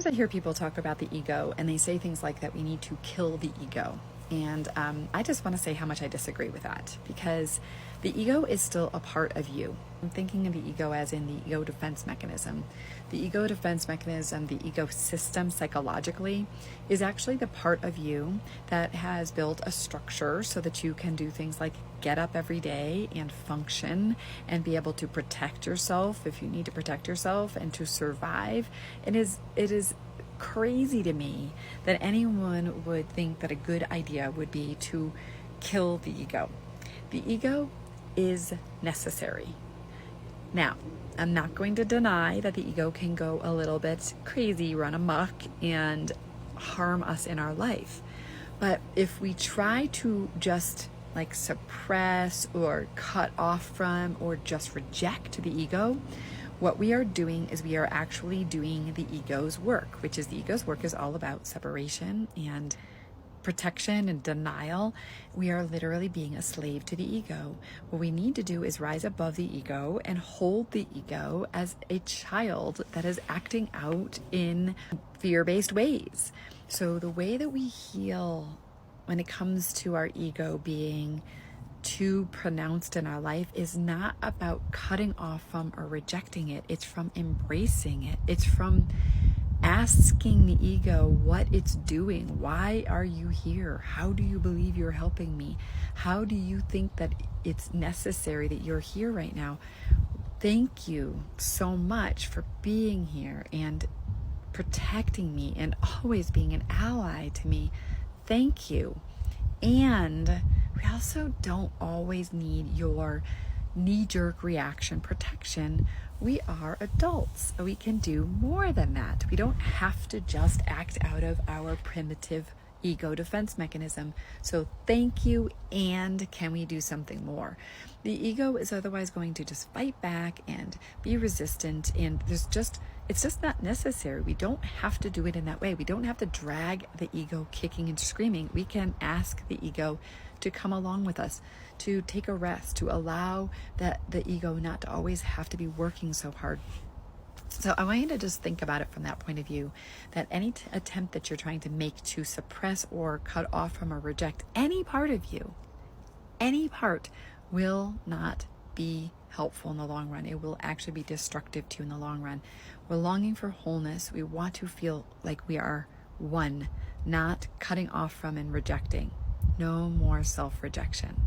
I hear people talk about the ego and they say things like that we need to kill the ego. And I just want to say how much I disagree with that, because the ego is still a part of you. I'm thinking of the ego as in the ego defense mechanism. The ego defense mechanism, the ego system psychologically, is actually the part of you that has built a structure so that you can do things like get up every day and function and be able to protect yourself if you need to protect yourself and to survive. It is crazy to me that anyone would think that a good idea would be to kill the ego. The ego is necessary. Now, I'm not going to deny that the ego can go a little bit crazy, run amok, and harm us in our life. But if we try to just like suppress or cut off from or just reject the ego, what we are doing is we are actually doing the ego's work, which is the ego's work is all about separation and protection and denial. We are literally being a slave to the ego. What we need to do is rise above the ego and hold the ego as a child that is acting out in fear-based ways. So the way that we heal when it comes to our ego being too pronounced in our life is not about cutting off from or rejecting it. It's from embracing it. It's from asking the ego what it's doing. Why are you here? How do you believe you're helping me? How do you think that it's necessary that you're here right now? Thank you so much for being here and protecting me and always being an ally to me. Thank you. And we also don't always need your knee-jerk reaction protection. We are adults. We can do more than that. We don't have to just act out of our primitive ego defense mechanism. So thank you, and can we do something more? The ego is otherwise going to just fight back and be resistant, and it's just not necessary. We don't have to do it in that way. We don't have to drag the ego kicking and screaming. We can ask the ego to come along with us, to take a rest, to allow the ego not to always have to be working so hard. So I want you to just think about it from that point of view, that any attempt that you're trying to make to suppress or cut off from or reject any part of you, any part, will not be helpful in the long run. It will actually be destructive to you in the long run. We're longing for wholeness. We want to feel like we are one, not cutting off from and rejecting. No more self-rejection.